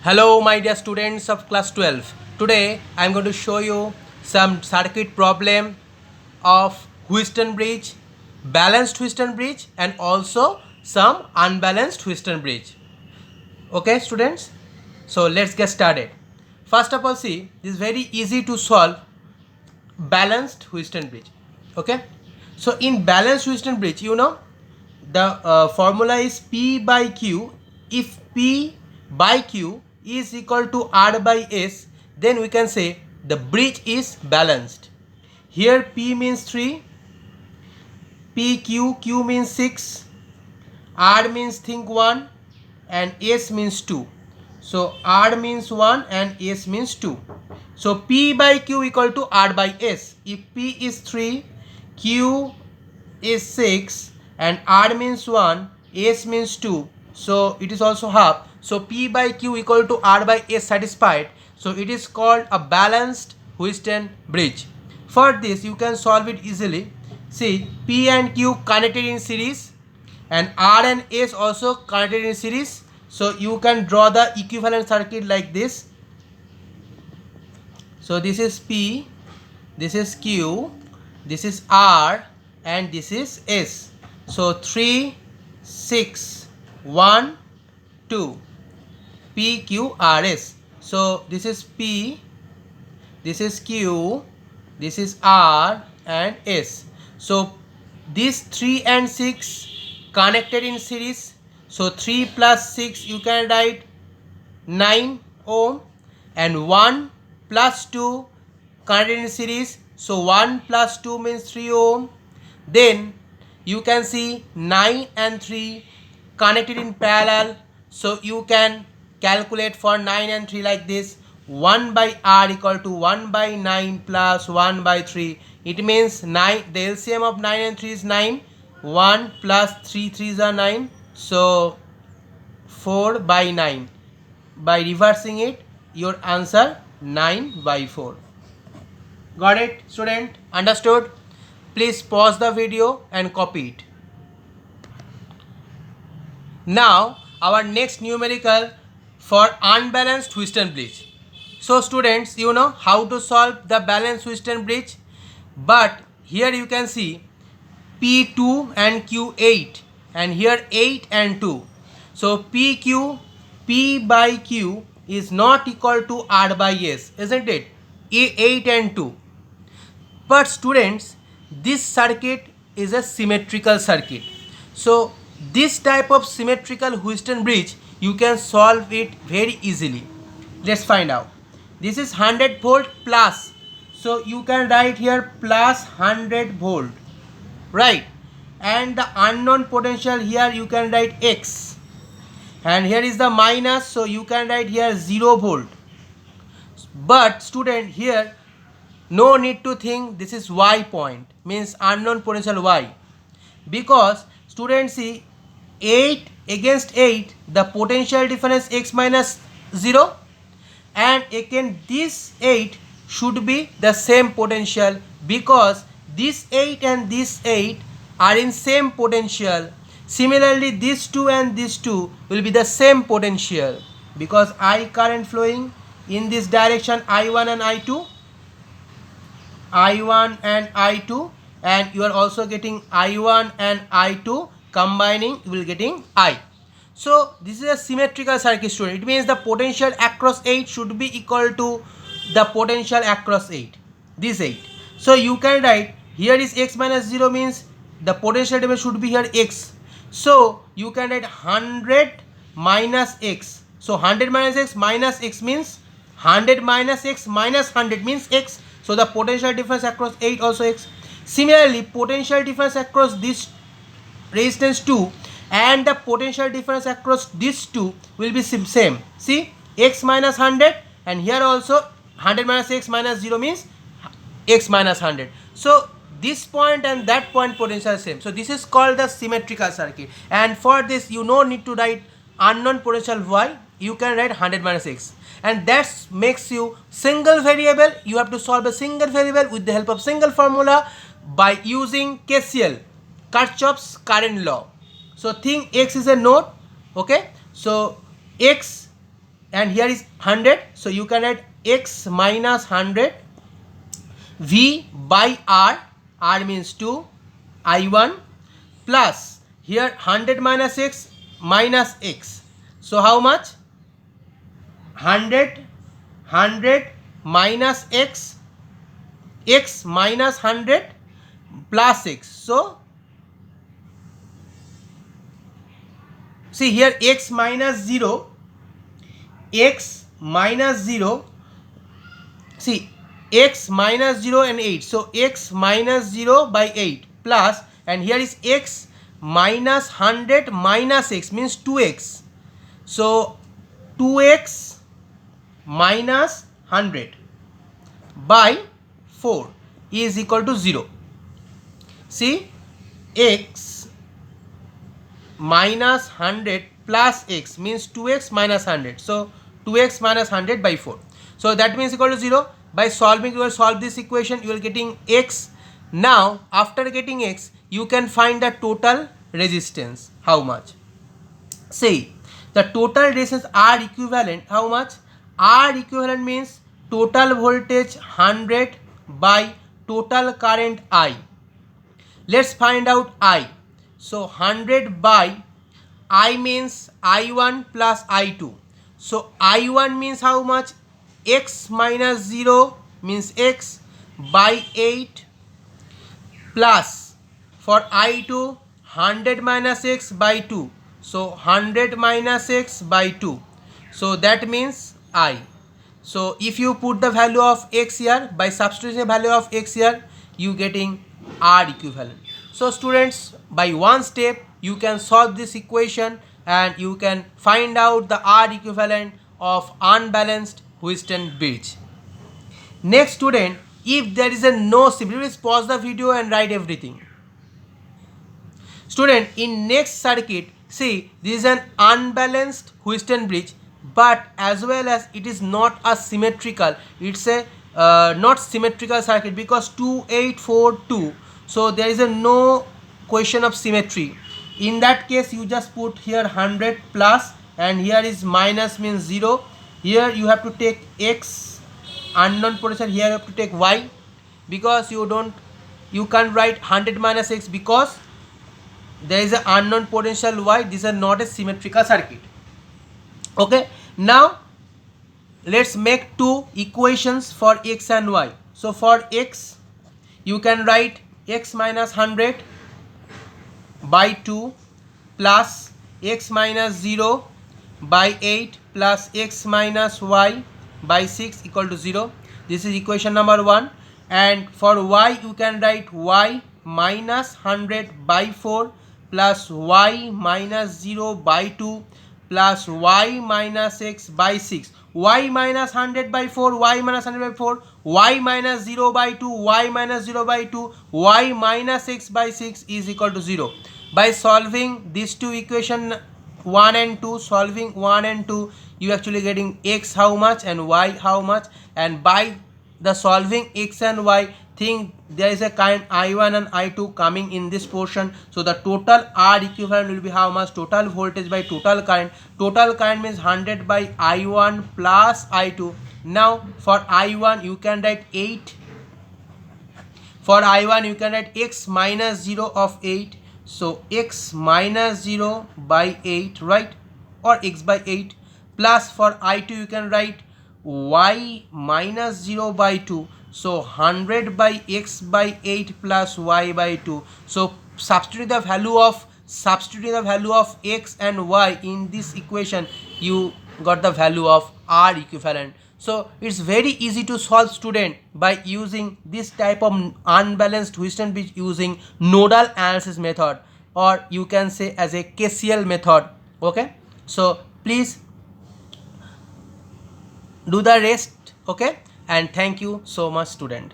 Hello my dear students of class 12. Today I am going to show you some circuit problem of Wheatstone bridge, balanced Wheatstone bridge and also some unbalanced Wheatstone bridge. Okay students, so let's get started. First of all, see, this is very easy to solve balanced Wheatstone bridge. Okay, so in balanced Wheatstone bridge, you know the formula is P by Q. If P by Q is equal to R by S, then we can say the bridge is balanced. Here P means 3, Q means 6, R means think 1 and S means 2. So R means 1 and S means 2. So P by Q equal to R by S. If P is 3, Q is 6 and R means 1, S means 2. So it is also half. So P by Q equal to R by S satisfied. So it is called a balanced Wheatstone bridge. For this you can solve it easily. See, P and Q connected in series and R and S also connected in series. So you can draw the equivalent circuit like this. So this is P, this is Q, this is R and this is S. So 3, 6, 1, 2, P, Q, R, S. So this is P, this is Q, this is R and S. So these 3 and 6 connected in series. So 3 plus 6 you can write 9 ohm and 1 plus 2 connected in series. So 1 plus 2 means 3 ohm. Then you can see 9 and 3 connected in parallel. So you can calculate for 9 and 3 like this. 1 by R equal to 1 by 9 plus 1 by 3. It means 9. The LCM of 9 and 3 is 9. 1 plus 3 3s are 9. So 4 by 9. By reversing it, your answer 9 by 4. Got it, student? Understood? Please pause the video and copy it. Now our next numerical for unbalanced Wheatstone bridge. So students, you know how to solve the balanced Wheatstone bridge, but here you can see P2 and Q8 and here 8 and 2. So P by Q is not equal to R by S, isn't it? 8 and 2. But students, this circuit is a symmetrical circuit. So this type of symmetrical Wheatstone bridge, you can solve it very easily. Let's find out. This is 100 volt plus. So you can write here plus 100 volt. Right? And the unknown potential here you can write X. And here is the minus. So you can write here 0 volt. But student, here no need to think this is Y point, means unknown potential Y, because students see 8 against 8 the potential difference X minus 0, and again this 8 should be the same potential because this 8 and this 8 are in same potential. Similarly this 2 and this 2 will be the same potential because I current flowing in this direction I1 and I2, I1 and I2, and you are also getting I1 and I2 combining, you will getting I. So this is a symmetrical circuit, student. It means the potential across 8 should be equal to the potential across 8, this 8. So you can write here is X minus 0 means the potential difference should be here X. So you can write 100 minus X. So 100 minus X means 100 minus X minus 100 means X. So the potential difference across 8 also X. Similarly, potential difference across this resistance 2 and the potential difference across this 2 will be same. See, X minus 100, and here also 100 minus X minus 0 means X minus 100. So this point and that point potential is same. So this is called the symmetrical circuit, and for this you no need to write unknown potential Y. You can write 100 minus X, and that makes you single variable. You have to solve a single variable with the help of single formula by using KCL, Kirchhoff's current law. So think X is a node. Okay, so X and here is 100, so you can write x minus 100 v by r, r means 2, I1 plus here 100 minus x, so how much? 100 minus x minus 100 plus x. So see here x minus 0, see x minus 0 and 8, so x minus 0 by 8 plus, and here is x minus 100 minus x means 2x, so 2x minus 100 by 4 is equal to 0. See, x minus 100 plus x means 2x minus 100, so 2x minus 100 by 4, so that means equal to 0. By solving, you will solve this equation, you will getting x. Now after getting x, you can find the total resistance. How much? See, the total resistance R equivalent, how much? R equivalent means total voltage 100 by total current I. Let's find out I. So 100 by I means I1 plus I2. So I1 means how much? X minus 0 means x by 8 plus for I2 100 minus x by 2. So 100 minus x by 2. So that means I. So if you put the value of x here, by substituting the value of x here, you getting R equivalent. So students, by one step you can solve this equation and you can find out the R equivalent of unbalanced Wheatstone bridge. Next student, if there is a no symmetry, please pause the video and write everything. Student, in next circuit, see, this is an unbalanced Wheatstone bridge, but as well as it is not a symmetrical, it's a not symmetrical circuit because 2842, so there is a no question of symmetry. In that case, you just put here 100 plus and here is minus means 0. Here you have to take x unknown potential, here you have to take y, because you can't write 100 minus x because there is an unknown potential y. These are not a symmetrical circuit. Okay, now let's make two equations for x and y. So for x, you can write x minus 100 by 2 plus x minus 0 by 8 plus x minus y by 6 equal to 0. This is equation number 1. And for y, you can write y minus 100 by 4 plus y minus 0 by 2 plus y minus x by 6. Y minus 100 by 4, y minus 100 by 4, y minus 0 by 2, y minus 0 by 2, y minus x by 6 is equal to 0. By solving these two equation 1 and 2, solving 1 and 2, you actually getting x how much and y how much, and by the solving x and y, think there is a current I1 and I2 coming in this portion, so the total R equivalent will be how much? Total voltage by total current. Total current means 100 by I1 plus I2. Now for I1 you can write 8. For I1 you can write x minus 0 of 8. So x minus 0 by 8, right, or x by 8, plus for I2 you can write y minus 0 by 2. So 100 by x by 8 plus y by 2. So substituting the value of x and y in this equation, you got the value of R equivalent. So it's very easy to solve, student, by using this type of unbalanced Wheatstone bridge using nodal analysis method, or you can say as a KCL method. Okay, so please do the rest. Okay, and thank you so much, student.